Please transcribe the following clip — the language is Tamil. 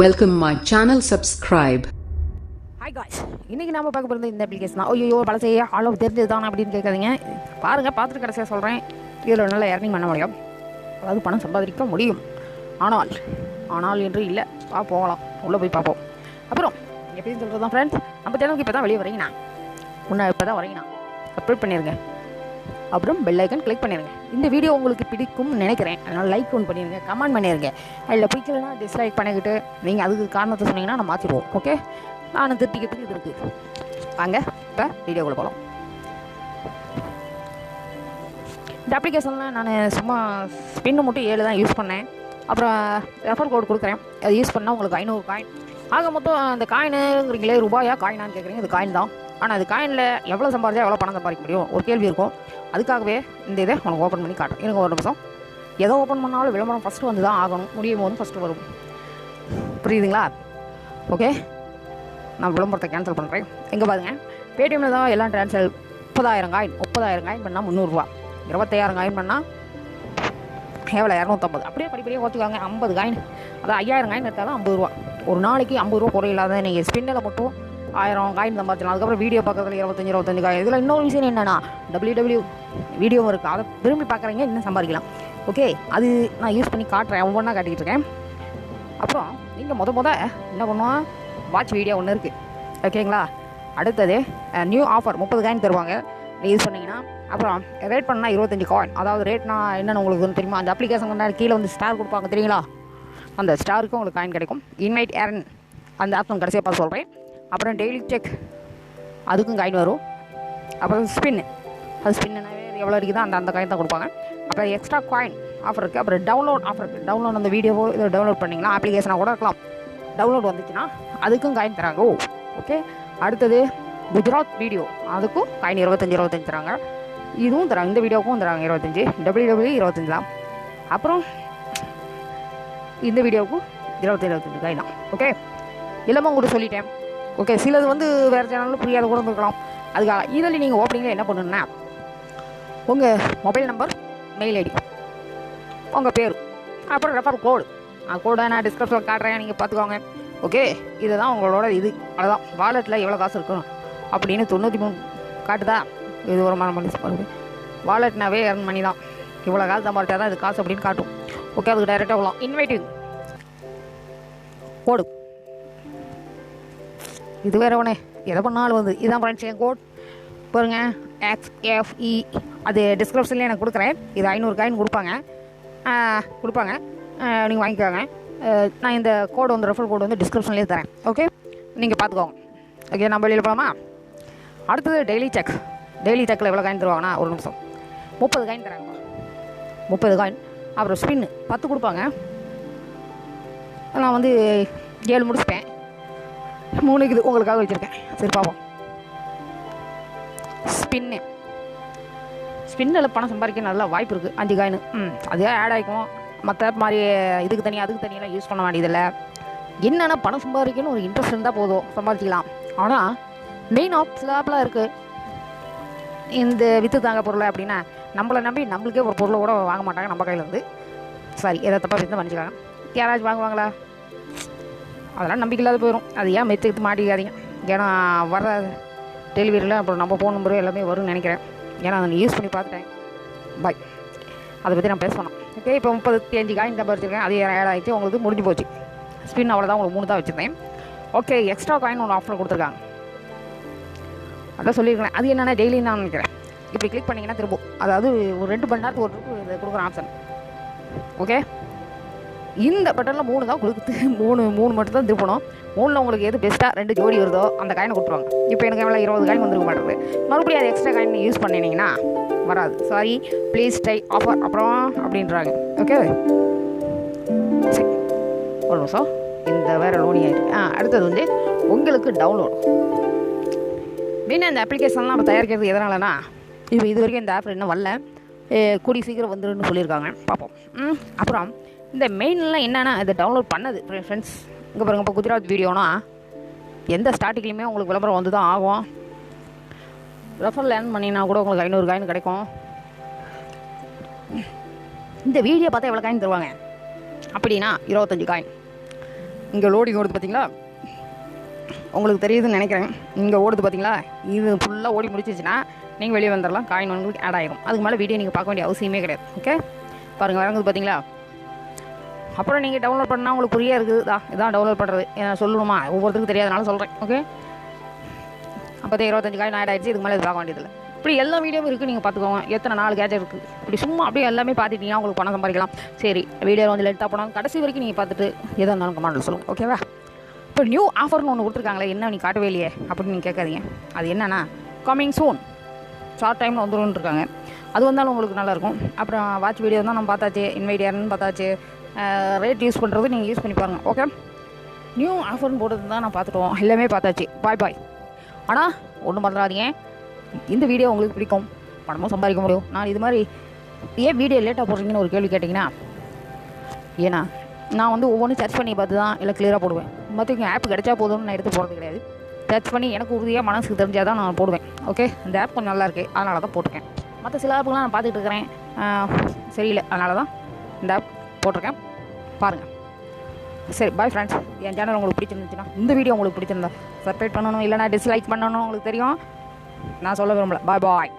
Welcome my channel, subscribe. Hi guys, இன்னைக்கு நாம பார்க்க போறது இந்த அப்ளிகேஷன் தான். ஐயோ பலசையா ஆல் ஆஃப் தெரிஞ்சதுதான் அப்படின்னு கேட்காதீங்க. பாருங்க, பார்த்துட்டு கடைசியாக சொல்கிறேன். இதில் நல்லா ஏர்னிங் பண்ண முடியும், அதாவது பணம் சம்பாதிக்க முடியும். ஆனால் என்று இல்லை, போகலாம், உள்ளே போய் பார்ப்போம். அப்புறம் எப்படின்னு சொல்கிறது தான் ஃப்ரெண்ட்ஸ், நம்ம சேனலுக்கு இப்போ தான் வெளியே வரீங்கண்ணா, இப்போ தான் வரீங்கண்ணா, சப்ஸ்கிரைப் பண்ணிடுங்க, அப்புறம் பெல் ஐக்கன் கிளிக் பண்ணிடுங்க. இந்த வீடியோ உங்களுக்கு பிடிக்கும்னு நினைக்கிறேன், அதனால் லைக் ஒன்று பண்ணிடுங்க, கமெண்ட் பண்ணிடுங்க. அதில் பிடிக்கலன்னா டிஸ்லைக் பண்ணிக்கிட்டு நீங்கள் அதுக்கு காரணத்தை சொன்னீங்கன்னா நான் மாற்றிடுவோம். ஓகே, நான் திருத்திக்கிறதுக்கு இது இருக்குது. வாங்க இப்போ வீடியோக்குள்ளே போகலாம். இந்த அப்ளிகேஷனில் நான் சும்மா ஸ்பின்னு மட்டும் 7 தான் யூஸ் பண்ணேன். அப்புறம் ரெஃபர் கோட் கொடுக்குறேன், அது யூஸ் பண்ணால் உங்களுக்கு 500 காயின். ஆக மொத்தம் அந்த காயினுங்கிறீங்களே, ரூபாயா காயினான்னு கேட்குறீங்க. அது காயின் தான். ஆனால் அது காயினில் எவ்வளோ சம்பாதிச்சா எவ்வளோ பணம் சம்பாதிக்க முடியும் ஒரு கேள்வி இருக்கும். அதுக்காகவே இந்த இதை உங்களுக்கு ஓப்பன் பண்ணி காட்டுறேன். எனக்கு ஒரு நிமிஷம். எதை ஓப்பன் பண்ணாலும் விளம்பரம் ஃபஸ்ட்டு வந்து தான் ஆகணும், முடியும் போது ஃபஸ்ட்டு வரும். புரியுதுங்களா? ஓகே, நான் விளம்பரத்தை கேன்சல் பண்ணுறேன். எங்கே பாருங்க, பேடிஎம்மில் தான் எல்லாம் ட்ரான்ஸ்ஃபர். 30,000 காயின் பண்ணால் 300 ரூபா, 25,000 காயின் பண்ணால் எவ்வளோ 250. அப்படியே படிப்படியாக ஓத்துக்காங்க. 50 காயின், அதாவது 5,000 காயின் எடுத்தாலும் 50 ரூபா. ஒரு நாளைக்கு 50 ரூபா குறையில்லாத நீங்கள் ஸ்பின்னில் மட்டும் 1000 காயின் சம்பாதிச்சலாம். அதுக்கப்புறம் வீடியோ பார்க்கறதுல 25 காயின். இதில் இன்னொரு விஷயம் என்னென்னா, WW வீடியோவும் இருக்குது, அதை விரும்பி பார்க்குறீங்க, இன்னும் சம்பாதிக்கலாம். ஓகே, அது நான் யூஸ் பண்ணி காட்டுறேன், ஒவ்வொன்றா காட்டிக்கிட்டு இருக்கேன். அப்புறம் நீங்கள் முத என்ன பண்ணுவோம், வாட்ச் வீடியோ ஒன்று இருக்குது. ஓகேங்களா? அடுத்தது நியூ ஆஃபர் 30 காயின் தருவாங்க நீங்கள் யூஸ் பண்ணிங்கன்னா. அப்புறம் ரேட் பண்ணால் 25 காயின். அதாவது ரேட்னா என்னென்னு உங்களுக்கு வந்து தெரியுமா? அந்த அப்ளிகேஷன் கீழே வந்து ஸ்டார் கொடுப்பாங்க தெரியுங்களா? அந்த ஸ்டாருக்கு உங்களுக்கு காயின் கிடைக்கும். இன்வைட் ஏர்ன் அந்த ஆப்ஷன் கடைசியாக பார்த்து சொல்கிறேன். அப்புறம் டெய்லி செக், அதுக்கும் காயின் வரும். அப்புறம் ஸ்பின்னு, அது ஸ்பின்னாவே எவ்வளோ இருக்குதோ அந்த காயின் தான் கொடுப்பாங்க. அப்புறம் எக்ஸ்ட்ரா காயின் ஆஃபர் இருக்குது. அப்புறம் டவுன்லோட் ஆஃபர் இருக்குது. டவுன்லோட் அந்த வீடியோவோ இதை டவுன்லோட் பண்ணிங்கன்னா அப்ளிகேஷனாக கூட இருக்கலாம். டவுன்லோட் வந்துச்சுன்னா அதுக்கும் காயின் தராங்க. ஓகே, அடுத்தது குஜராத் வீடியோ, அதுக்கும் காயின் 25 தராங்க. இதுவும் தராங்க, இந்த வீடியோவுக்கும் தராங்க 25. WW 25 தான். அப்புறம் இந்த வீடியோவுக்கும் 25 காயின் தான். ஓகே, எல்லாமே உங்களுக்கு சொல்லிட்டேன். ஓகே, சிலது வந்து வேறு சேனலில் புரியாத கூட இருக்கலாம். அதுக்காக இதில் நீங்கள் ஓப்பனிங்கில் என்ன பண்ணணுன்னா, உங்கள் மொபைல் நம்பர், மெயில் ஐடி, உங்கள் பேர், அப்புறம் ரெஃபர் கோடு. கோடை நான் டிஸ்கிரிப்ஷனில் காட்டுறேன், நீங்கள் பார்த்துக்கோங்க. ஓகே, இதுதான் உங்களோட இது. அவ்வளோதான். வாலெட்டில் எவ்வளோ காசு இருக்கணும் அப்படின்னு 93 காட்டுதா? இது ஒரு மணி வாலெட்னாவே earn பண்ணி தான். இவ்வளோ காசு சம்பாதிச்சா தான் இது காசு அப்படின்னு காட்டும். ஓகே, அதுக்கு டைரெக்டாக போகலாம். இன்வைட்டிங் கோடு, இது வேறு ஒன்று, எதை பண்ணாலும் வந்து இதுதான் ஃப்ரெண்ட்ஸ் என் கோட். பாருங்கள், XFE, அது டிஸ்கிரிப்ஷன்லேயே எனக்கு கொடுக்குறேன். இது 500 காயின் கொடுப்பாங்க. நீங்கள் வாங்கிக்கோங்க. நான் இந்த கோடு வந்து ரெஃபர் கோடு வந்து டிஸ்கிரிப்ஷன்லேயே தரேன். ஓகே, நீங்கள் பார்த்துக்கோங்க. ஓகே, நம்ம வெளியில் போகலாமா? அடுத்தது டெய்லி செக். டெய்லி செக்கில் எவ்வளோ காயின் தருவாங்கன்னா, ஒரு நிமிஷம், 30 காயின் தராங்க. 30 காயின். அப்புறம் ஸ்பின்னு 10 கொடுப்பாங்க. நான் வந்து 7 முடிச்சுட்டேன், 3 இது உங்களுக்காக வச்சுருக்கேன். சரி, பார்ப்போம். ஸ்பின்னில் பணம் சம்பாதிக்க நல்லா வாய்ப்பு இருக்குது. 5 காயின். அதே ஆட் ஆகிக்கும். மற்ற மாதிரி இதுக்கு தனியாக அதுக்கு தனியெல்லாம் யூஸ் பண்ண வேண்டியதில்லை. என்னென்னா பணம் சம்பாதிக்கணும்னு ஒரு இன்ட்ரெஸ்ட் இருந்தால் போதும், சம்பாதிக்கலாம். ஆனால் மெயின் ஆப்ஸ்லாம் இருக்குது. இந்த விற்று தாங்க பொருளை அப்படின்னா நம்மளை நம்பி நம்மளுக்கே ஒரு பொருளை கூட வாங்க மாட்டாங்க நம்ம கையிலேருந்து. சரி, எதை தப்பாக விற்று பண்ணிச்சுக்காங்க. யாராச்சும் வாங்குவாங்களா? அதெல்லாம் நம்பிக்கை இல்லாத போயிடும். அது ஏன் மெத்துக்கிட்டு மாட்டிக்காதீங்க. ஏன்னா வர டெலிவரியில் அப்புறம் நம்ம ஃபோன் நம்பரு எல்லாமே வரும்னு நினைக்கிறேன். ஏன்னா அதை யூஸ் பண்ணி பார்த்துட்டேன். பாய், அதை பற்றி நான் பேசணும். ஓகே, இப்போ 35 காயின் தான் வச்சுருக்கேன். அது 7 ஆகிடுச்சு. உங்களுக்கு முடிஞ்சு போச்சு. ஸ்பின் அவ்வளோதான், உங்களுக்கு 3 தான் வச்சுருந்தேன். ஓகே, எக்ஸ்ட்ரா காயின் ஒன்று ஆஃபர் கொடுத்துருக்காங்க, அதான் சொல்லியிருக்கேன். அது என்னென்னா டெய்லி நான் நினைக்கிறேன். இப்படி கிளிக் பண்ணிங்கன்னா திரும்பும், அதாவது ஒரு 2 மணி நேரத்துக்கு ஒரு இதை கொடுக்குற ஆப்ஷன். ஓகே, இந்த பட்டனில் 3 தான் கொடுக்குது. 3 மட்டும் தான் திருப்பணும். 3ல் உங்களுக்கு எது பெஸ்ட்டாக 2 ஜோடி வருதோ அந்த காயினை கொடுத்துருவாங்க. இப்போ எனக்கு எவ்வளோ 20 காயின் வந்துருக்க மாட்டேங்குது. மறுபடியும் அது எக்ஸ்ட்ரா காயின் யூஸ் பண்ணினீங்கன்னா வராது. சாரி, ப்ளீஸ் ட்ரை ஆஃபர் அப்புறம் அப்படின்றாங்க. ஓகே, சரி, ஒரு நிமிஷம், இந்த வேறு லோனிங் ஆகிட்டு. அடுத்தது வந்து உங்களுக்கு டவுன்லோட். மீன் அந்த அப்ளிகேஷன்லாம் நம்ம தயாரிக்கிறது எதனாலனா, இப்போ இது வரைக்கும் இந்த ஆப் இன்னும் வரல, கூடி சீக்கிரம் வந்துருன்னு சொல்லியிருக்காங்க. பார்ப்போம். அப்புறம் இந்த மெயின்லாம் என்னென்னா, இதை டவுன்லோட் பண்ணது ஃப்ரெண்ட்ஸ். இங்கே பாருங்கள், இப்போ குஜராத் வீடியோனா எந்த ஸ்டார்டிங்லேயுமே உங்களுக்கு விளம்பரம் வந்து தான் ஆகும். ரெஃபர் லேர்ன் பண்ணினா கூட உங்களுக்கு 500 காயின் கிடைக்கும். இந்த வீடியோ பார்த்தா எவ்வளோ காயின் தருவாங்க அப்படின்னா 25 காயின். இங்கே லோடிங் ஓடுது பார்த்தீங்களா, உங்களுக்கு தெரியுதுன்னு நினைக்கிறேன். இங்கே ஓடுது பார்த்தீங்களா, இது ஃபுல்லாக ஓடி முடிச்சிச்சுன்னா நீங்கள் வெளியே வந்துடலாம், காயின் உங்களுக்கு ஆட் ஆகிடும். அதுக்கு மேலே வீடியோ நீங்கள் பார்க்க வேண்டிய அவசியமே கிடையாது. ஓகே, பாருங்கள் இறங்குது பார்த்தீங்களா. அப்புறம் நீங்கள் டவுன்லோட் பண்ணால் உங்களுக்கு புரியா இருக்குது, இதான் டவுன்லோட் பண்ணுறது. சொல்லணுமா, ஒவ்வொருத்தருக்கும் தெரியாதனால சொல்கிறேன். ஓகே, அப்போதே 25 காயின் ஆட் ஆகிடுச்சு. இதுக்கு மேலே இது பார்க்க வேண்டியதில்லை. இப்படி எல்லா வீடியோவும் இருக்குது, நீங்கள் பார்த்துக்கோங்க. எத்தனை 4 கேஜெட் இருக்குது. இப்படி சும்மா அப்படியே எல்லாமே பார்த்துட்டீங்கன்னா உங்களுக்கு பணம் சம்பாதிக்கலாம். சரி, வீடியோ கொஞ்சம் லென்த்தாக போனாலும் கடைசி வரைக்கும் நீங்கள் பார்த்துட்டு எதாக இருந்தாலும் கமெண்ட்டில் சொல்லுங்கள். ஓகேவா? இப்போ நியூ ஆஃபர்னு ஒன்று கொடுத்துருக்காங்களே, என்ன நீ காட்டவே இல்லையே அப்படின்னு நீங்கள் கேட்காதீங்க. அது என்னன்னா கம்மிங் சூன், ஷார்ட் டைமில் வந்துடும் இருக்காங்க. அது வந்தாலும் உங்களுக்கு நல்லாயிருக்கும். அப்புறம் வாட்ச் வீடியோ தான் நம்ம பார்த்தாச்சு, இன்வைட் யாருன்னு பார்த்தாச்சு, ரேட் யூஸ் பண்ணுறது நீங்கள் யூஸ் பண்ணி பாருங்கள். ஓகே, நியூ ஆஃபர்னு போட்டது தான் நான் பார்த்துட்டோம், எல்லாமே பார்த்தாச்சு. பாய். ஆனால் ஒன்றும் மறந்துடாதீங்க, இந்த வீடியோ உங்களுக்கு பிடிக்கும், பணமும் சம்பாதிக்க முடியும். நான் இது மாதிரி ஏன் வீடியோ லேட்டாக போடுறீங்கன்னு ஒரு கேள்வி கேட்டிங்கன்னா, ஏன்னா நான் வந்து ஒவ்வொன்றும் சர்ச் பண்ணி பார்த்து தான் இல்லை கிளியராக போடுவேன். மற்றவங்க ஆப் கிடைச்சா போதும்னு நான் எடுத்து போடுறது கிடையாது. சர்ச் பண்ணி எனக்கு உறுதியாக மனசுக்கு தெரிஞ்சால் தான் நான் போடுவேன். ஓகே, இந்த ஆப் கொஞ்சம் நல்லா இருக்குது, அதனால தான் போட்டிருக்கேன். மற்ற சில ஆப்புகள்லாம் நான் பார்த்துட்டு இருக்கிறேன், சரியில்லை, அதனால தான் இந்த ஆப் போட்டிருக்கேன். பாருங்கள். சரி, பாய் ஃப்ரெண்ட்ஸ். என் சேனல் உங்களுக்கு பிடிச்சிருந்துச்சுன்னா, இந்த வீடியோ உங்களுக்கு பிடிச்சிருந்தா சப்ஸ்கிரைப் பண்ணணும், இல்லைனா டிஸ்லைக் பண்ணணும். உங்களுக்கு தெரியும், நான் சொல்ல விரும்பல. பாய்.